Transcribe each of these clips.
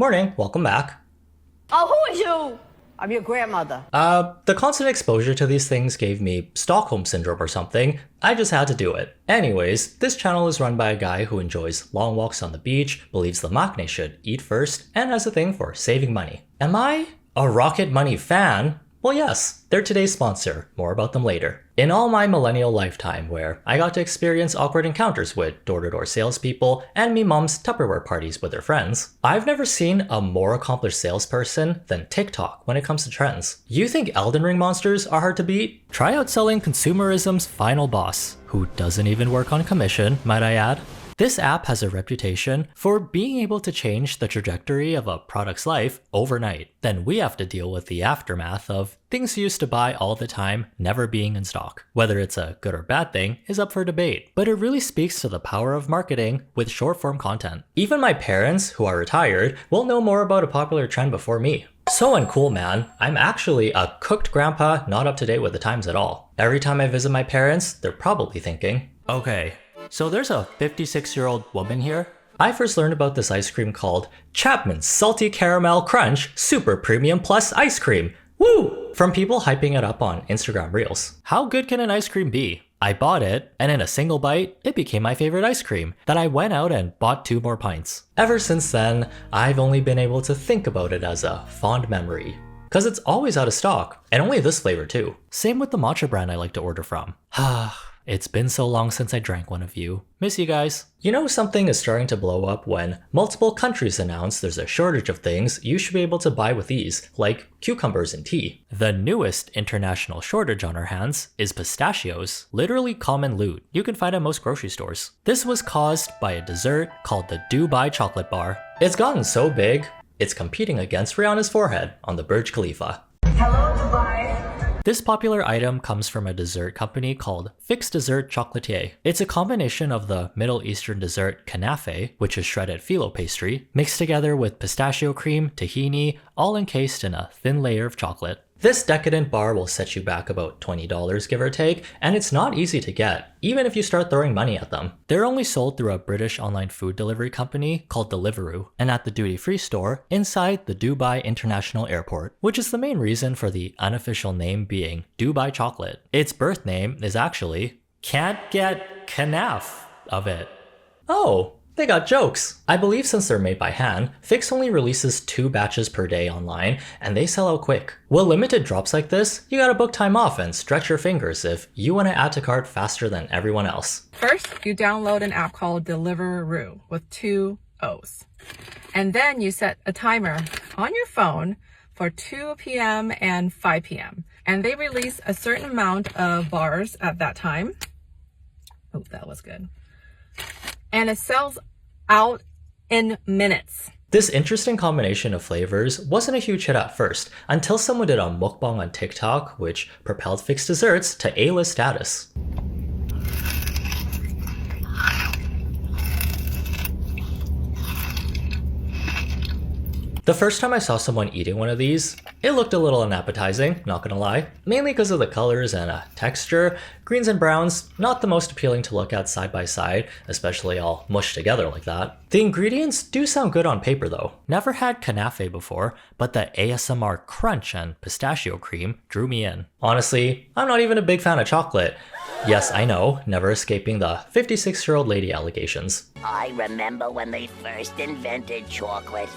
Morning, welcome back. Oh, who is you? I'm your grandmother. The constant exposure to these things gave me Stockholm Syndrome or something. I just had to do it. Anyways, this channel is run by a guy who enjoys long walks on the beach, believes the maknae should eat first, and has a thing for saving money. Am I a Rocket Money fan? Well, yes, they're today's sponsor. More about them later. In all my millennial lifetime where I got to experience awkward encounters with door-to-door salespeople and me mom's Tupperware parties with her friends, I've never seen a more accomplished salesperson than TikTok when it comes to trends. You think Elden Ring monsters are hard to beat? Try outselling consumerism's final boss, who doesn't even work on commission, might I add. This app has a reputation for being able to change the trajectory of a product's life overnight. Then we have to deal with the aftermath of things you used to buy all the time never being in stock. Whether it's a good or bad thing is up for debate, but it really speaks to the power of marketing with short-form content. Even my parents, who are retired, will know more about a popular trend before me. So uncool, man. I'm actually a cooked grandpa not up to date with the times at all. Every time I visit my parents, they're probably thinking, okay, so there's a 56-year-old woman here? I first learned about this ice cream called Chapmans Salty Caramel Crunch Super Premium Plus Ice Cream. Woo! From people hyping it up on Instagram Reels. How good can an ice cream be? I bought it, and in a single bite, it became my favorite ice cream. Then I went out and bought 2 more pints. Ever since then, I've only been able to think about it as a fond memory. Cause it's always out of stock, and only this flavor too. Same with the matcha brand I like to order from. It's been so long since I drank one of you. Miss you guys. You know something is starting to blow up when multiple countries announce there's a shortage of things you should be able to buy with ease, like cucumbers and tea. The newest international shortage on our hands is pistachios, literally common loot you can find at most grocery stores. This was caused by a dessert called the Dubai chocolate bar. It's gotten so big, it's competing against Rihanna's forehead on the Burj Khalifa. Hello, Dubai. This popular item comes from a dessert company called Fixed Dessert Chocolatier. It's a combination of the Middle Eastern dessert kanafe, which is shredded phyllo pastry, mixed together with pistachio cream, tahini, all encased in a thin layer of chocolate. This decadent bar will set you back about $20 give or take, and it's not easy to get, even if you start throwing money at them. They're only sold through a British online food delivery company called Deliveroo, and at the duty-free store inside the Dubai International Airport, which is the main reason for the unofficial name being Dubai Chocolate. Its birth name is actually Can't Get Kanaf of It. Oh. They got jokes. I believe since they're made by hand, Fix only releases 2 batches per day online, and they sell out quick. With limited drops like this, you gotta book time off and stretch your fingers if you wanna add to cart faster than everyone else. First, you download an app called Deliveroo with 2 O's. And then you set a timer on your phone for 2 p.m. and 5 p.m. And they release a certain amount of bars at that time. Oh, that was good. And it sells out in minutes. This interesting combination of flavors wasn't a huge hit at first, until someone did a mukbang on TikTok, which propelled Fixed Desserts to A-list status. The first time I saw someone eating one of these, it looked a little unappetizing, not gonna lie. Mainly because of the colors and texture. Greens and browns, not the most appealing to look at side by side, especially all mushed together like that. The ingredients do sound good on paper though. Never had kanafe before, but the ASMR crunch and pistachio cream drew me in. Honestly, I'm not even a big fan of chocolate. Yes, I know, never escaping the 56-year-old lady allegations. I remember when they first invented chocolate.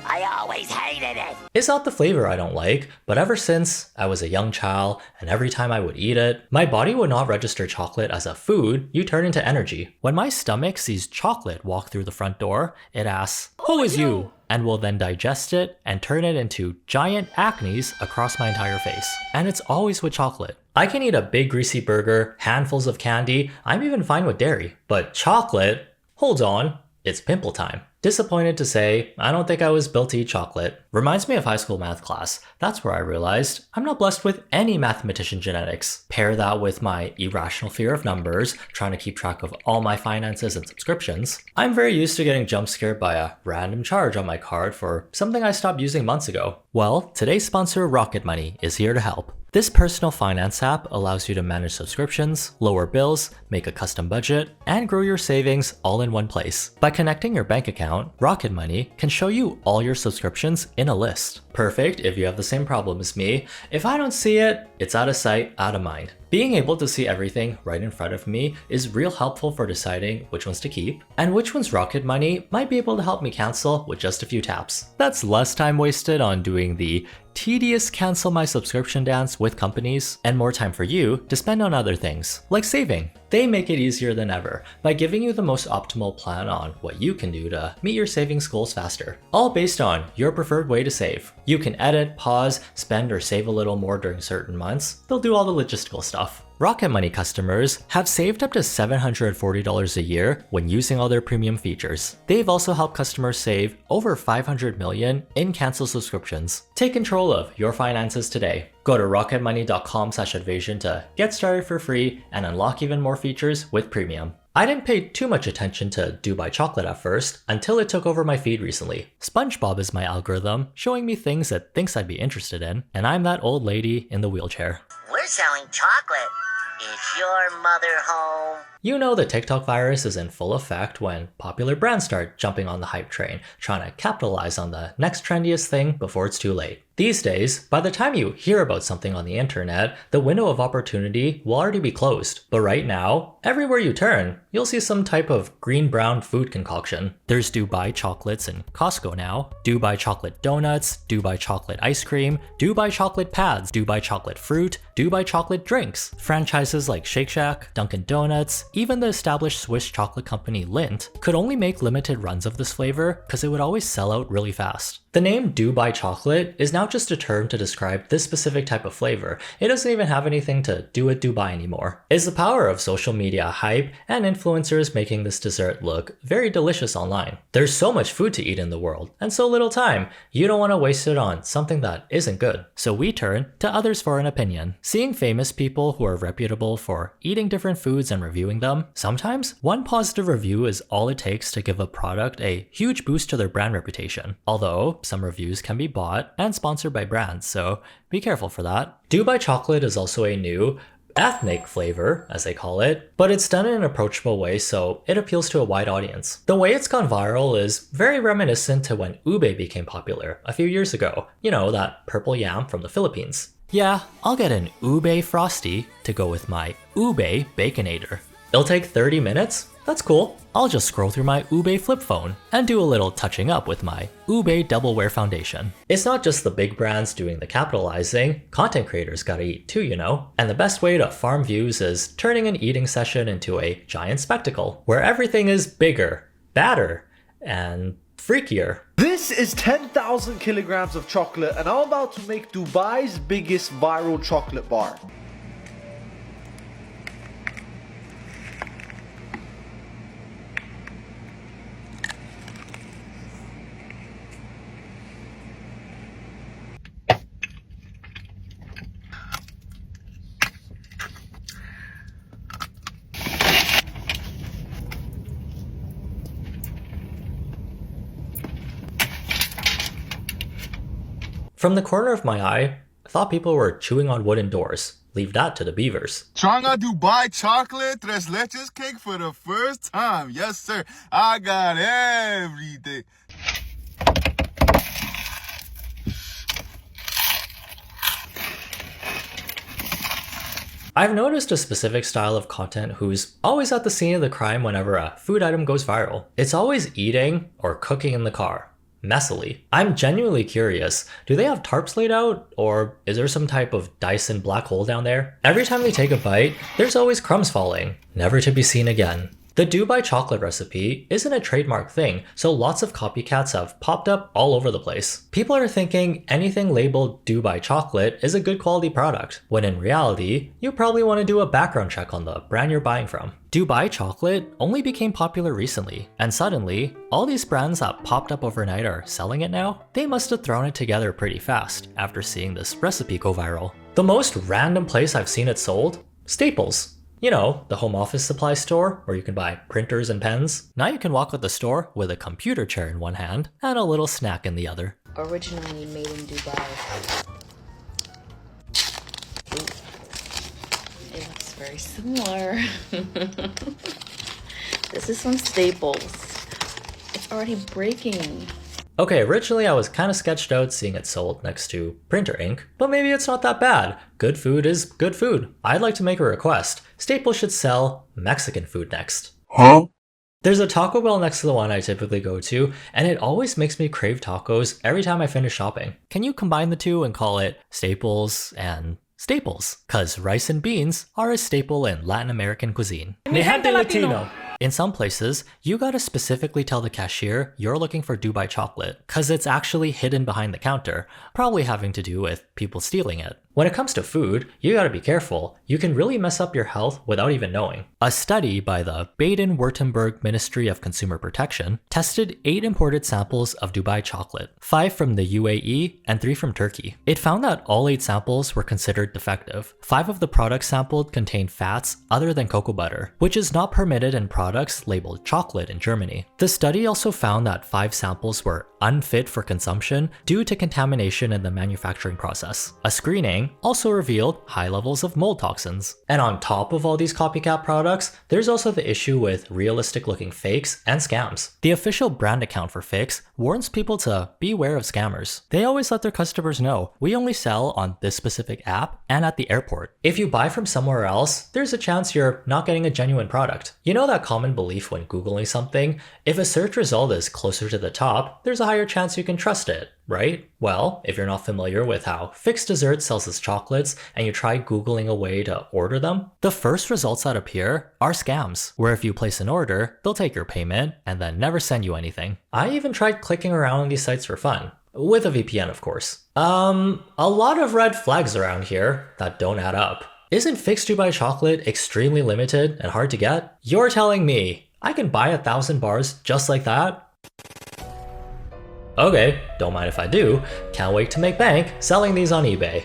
I always hated it. It's not the flavor I don't like, but ever since I was a young child and every time I would eat it, my body would not register chocolate as a food you turn into energy. When my stomach sees chocolate walk through the front door, it asks, "Who is you?" and will then digest it and turn it into giant acnes across my entire face. And it's always with chocolate. I can eat a big greasy burger, handfuls of candy, I'm even fine with dairy. But chocolate? Hold on, it's pimple time. Disappointed to say, I don't think I was built to eat chocolate. Reminds me of high school math class. That's where I realized I'm not blessed with any mathematician genetics. Pair that with my irrational fear of numbers, trying to keep track of all my finances and subscriptions. I'm very used to getting jump scared by a random charge on my card for something I stopped using months ago. Well, today's sponsor Rocket Money is here to help. This personal finance app allows you to manage subscriptions, lower bills, make a custom budget, and grow your savings all in one place. By connecting your bank account, Rocket Money can show you all your subscriptions in a list. Perfect if you have the same problem as me. If I don't see it, it's out of sight, out of mind. Being able to see everything right in front of me is real helpful for deciding which ones to keep, and which ones Rocket Money might be able to help me cancel with just a few taps. That's less time wasted on doing the tedious cancel my subscription dance with companies, and more time for you to spend on other things, like saving. They make it easier than ever by giving you the most optimal plan on what you can do to meet your savings goals faster, all based on your preferred way to save. You can edit, pause, spend, or save a little more during certain months. They'll do all the logistical stuff. Rocket Money customers have saved up to $740 a year when using all their premium features. They've also helped customers save over $500 million in canceled subscriptions. Take control of your finances today. Go to rocketmoney.com/Edvasian to get started for free and unlock even more features with premium. I didn't pay too much attention to Dubai Chocolate at first until it took over my feed recently. SpongeBob is my algorithm, showing me things it thinks I'd be interested in, and I'm that old lady in the wheelchair. We're selling chocolate. Is your mother home? You know the TikTok virus is in full effect when popular brands start jumping on the hype train, trying to capitalize on the next trendiest thing before it's too late. These days, by the time you hear about something on the internet, the window of opportunity will already be closed. But right now, everywhere you turn, you'll see some type of green-brown food concoction. There's Dubai chocolates in Costco now, Dubai chocolate donuts, Dubai chocolate ice cream, Dubai chocolate pads, Dubai chocolate fruit, Dubai chocolate drinks. Franchises like Shake Shack, Dunkin' Donuts, even the established Swiss chocolate company Lindt could only make limited runs of this flavor because it would always sell out really fast. The name Dubai chocolate is now just a term to describe this specific type of flavor. It doesn't even have anything to do with Dubai anymore. It's the power of social media hype and influencers making this dessert look very delicious online. There's so much food to eat in the world and so little time. You don't want to waste it on something that isn't good. So we turn to others for an opinion. Seeing famous people who are reputable for eating different foods and reviewing them, sometimes one positive review is all it takes to give a product a huge boost to their brand reputation. Although some reviews can be bought and sponsored by brands, so be careful for that. Dubai chocolate is also a new ethnic flavor, as they call it, but it's done in an approachable way so it appeals to a wide audience. The way it's gone viral is very reminiscent to when ube became popular a few years ago. You know, that purple yam from the Philippines. Yeah, I'll get an ube frosty to go with my ube baconator. It'll take 30 minutes? That's cool. I'll just scroll through my ube flip phone and do a little touching up with my ube double wear foundation. It's not just the big brands doing the capitalizing, content creators gotta eat too, you know? And the best way to farm views is turning an eating session into a giant spectacle, where everything is bigger, badder, and freakier. This is 10,000 kilograms of chocolate and I'm about to make Dubai's biggest viral chocolate bar. From the corner of my eye, I thought people were chewing on wooden doors. Leave that to the beavers. Trying out Dubai chocolate tres leches cake for the first time. Yes, sir. I got everything. I've noticed a specific style of content who's always at the scene of the crime whenever a food item goes viral. It's always eating or cooking in the car. Messily. I'm genuinely curious, do they have tarps laid out, or is there some type of Dyson black hole down there? Every time they take a bite, there's always crumbs falling, never to be seen again. The Dubai chocolate recipe isn't a trademark thing, so lots of copycats have popped up all over the place. People are thinking anything labeled Dubai chocolate is a good quality product, when in reality, you probably want to do a background check on the brand you're buying from. Dubai chocolate only became popular recently, and suddenly, all these brands that popped up overnight are selling it now? They must have thrown it together pretty fast after seeing this recipe go viral. The most random place I've seen it sold? Staples. You know, the home office supply store where you can buy printers and pens. Now you can walk out the store with a computer chair in one hand and a little snack in the other. Originally made in Dubai. It looks very similar. This is from Staples. It's already breaking. Okay, originally I was kind of sketched out seeing it sold next to printer ink, but maybe it's not that bad. Good food is good food. I'd like to make a request. Staples should sell Mexican food next. Huh? There's a Taco Bell next to the one I typically go to, and it always makes me crave tacos every time I finish shopping. Can you combine the two and call it Staples and Staples? Cause rice and beans are a staple in Latin American cuisine. Mi gente Latino. In some places, you gotta specifically tell the cashier you're looking for Dubai chocolate, cause it's actually hidden behind the counter, probably having to do with people stealing it. When it comes to food, you gotta be careful. You can really mess up your health without even knowing. A study by the Baden-Württemberg Ministry of Consumer Protection tested 8 imported samples of Dubai chocolate, 5 from the UAE and 3 from Turkey. It found that all 8 samples were considered defective. 5 of the products sampled contained fats other than cocoa butter, which is not permitted in products labeled chocolate in Germany. The study also found that 5 samples were unfit for consumption due to contamination in the manufacturing process. A screening also revealed high levels of mold toxins. And on top of all these copycat products, there's also the issue with realistic looking fakes and scams. The official brand account for fakes warns people to beware of scammers. They always let their customers know, we only sell on this specific app and at the airport. If you buy from somewhere else, there's a chance you're not getting a genuine product. You know that common belief when Googling something? If a search result is closer to the top, there's a higher chance you can trust it, right? Well, if you're not familiar with how Fixed Dessert sells its chocolates and you try Googling a way to order them, the first results that appear are scams, where if you place an order, they'll take your payment and then never send you anything. I even tried clicking around on these sites for fun. With a VPN, of course. A lot of red flags around here that don't add up. Isn't Fixed Dubai chocolate extremely limited and hard to get? You're telling me I can buy 1,000 bars just like that? Okay, don't mind if I do. Can't wait to make bank selling these on eBay.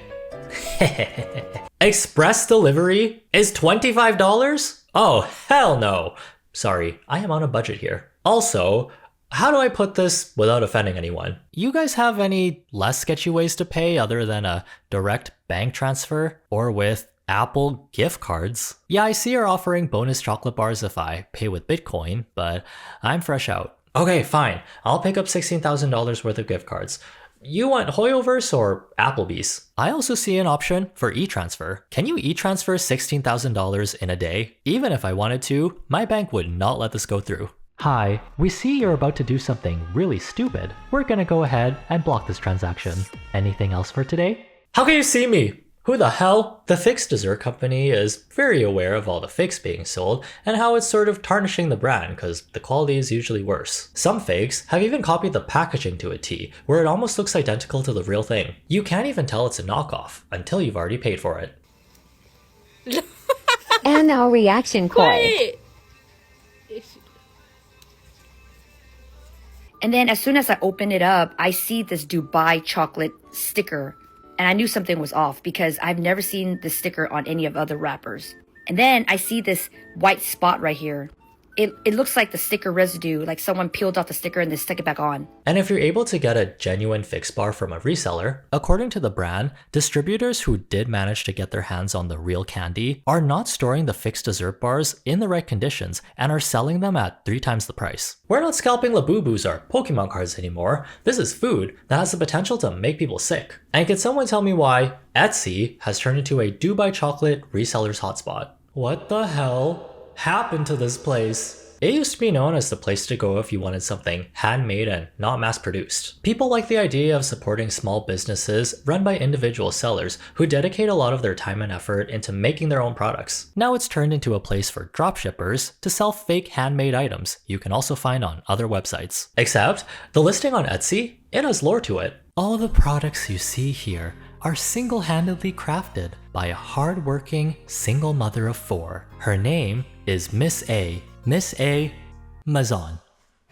Express delivery is $25? Oh, hell no. Sorry, I am on a budget here. Also, how do I put this without offending anyone? You guys have any less sketchy ways to pay other than a direct bank transfer or with Apple gift cards? Yeah, I see you're offering bonus chocolate bars if I pay with Bitcoin, but I'm fresh out. Okay, fine. I'll pick up $16,000 worth of gift cards. You want Hoyoverse or Applebee's? I also see an option for e-transfer. Can you e-transfer $16,000 in a day? Even if I wanted to, my bank would not let this go through. Hi, we see you're about to do something really stupid. We're gonna go ahead and block this transaction. Anything else for today? How can you see me? Who the hell? The Fixed Dessert Company is very aware of all the fakes being sold and how it's sort of tarnishing the brand because the quality is usually worse. Some fakes have even copied the packaging to a T, where it almost looks identical to the real thing. You can't even tell it's a knockoff until you've already paid for it. And now reaction card. Wait. And then as soon as I open it up, I see this Dubai chocolate sticker. And I knew something was off because I've never seen this sticker on any of other wrappers. And then I see this white spot right here. It looks like the sticker residue, like someone peeled off the sticker and then stuck it back on. And if you're able to get a genuine fix bar from a reseller, according to the brand, distributors who did manage to get their hands on the real candy are not storing the Fixed Dessert bars in the right conditions and are selling them at 3 times the price. We're not scalping Labubus or Pokemon cards anymore. This is food that has the potential to make people sick. And can someone tell me why Etsy has turned into a Dubai chocolate reseller's hotspot? What the hell happened to this place? It used to be known as the place to go if you wanted something handmade and not mass-produced. People like the idea of supporting small businesses run by individual sellers who dedicate a lot of their time and effort into making their own products. Now it's turned into a place for dropshippers to sell fake handmade items you can also find on other websites. Except, the listing on Etsy, it has lore to it. All the products you see here are single-handedly crafted by a hard-working single mother of 4. Her name is Miss A Mazon.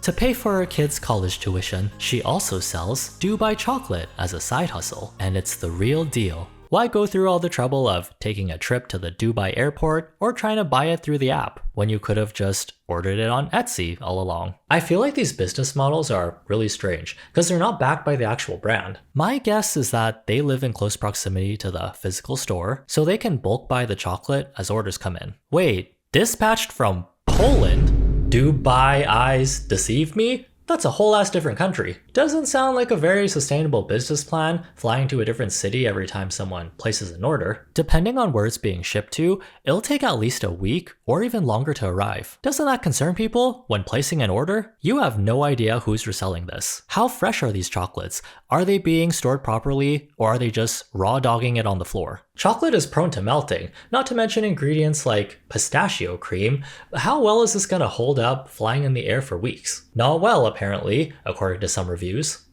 To pay for her kids' college tuition, she also sells Dubai chocolate as a side hustle, and it's the real deal. Why go through all the trouble of taking a trip to the Dubai airport or trying to buy it through the app when you could have just ordered it on Etsy all along? I feel like these business models are really strange because they're not backed by the actual brand. My guess is that they live in close proximity to the physical store, so they can bulk buy the chocolate as orders come in. Wait, dispatched from Poland? Dubai eyes deceive me? That's a whole ass different country. Doesn't sound like a very sustainable business plan, flying to a different city every time someone places an order. Depending on where it's being shipped to, it'll take at least a week or even longer to arrive. Doesn't that concern people when placing an order? You have no idea who's reselling this. How fresh are these chocolates? Are they being stored properly, or are they just raw dogging it on the floor? Chocolate is prone to melting, not to mention ingredients like pistachio cream. How well is this gonna hold up flying in the air for weeks? Not well, apparently, according to some reviews.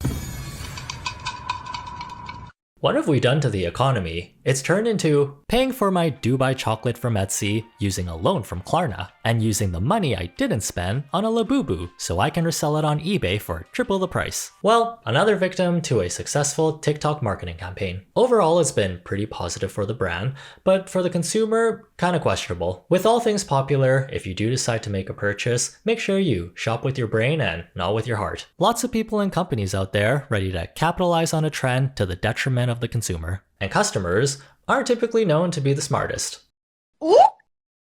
What have we done to the economy? It's turned into paying for my Dubai chocolate from Etsy, using a loan from Klarna, and using the money I didn't spend on a Labubu so I can resell it on eBay for triple the price. Well, another victim to a successful TikTok marketing campaign. Overall, it's been pretty positive for the brand, but for the consumer, kinda questionable. With all things popular, if you do decide to make a purchase, make sure you shop with your brain and not with your heart. Lots of people and companies out there ready to capitalize on a trend to the detriment of the consumer. And customers aren't typically known to be the smartest.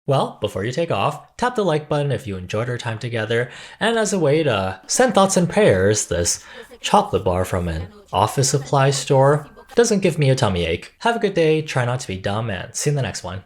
Well, before you take off, tap the like button if you enjoyed our time together, and as a way to send thoughts and prayers, this chocolate bar from an office supply store doesn't give me a tummy ache. Have a good day, try not to be dumb, and see you in the next one.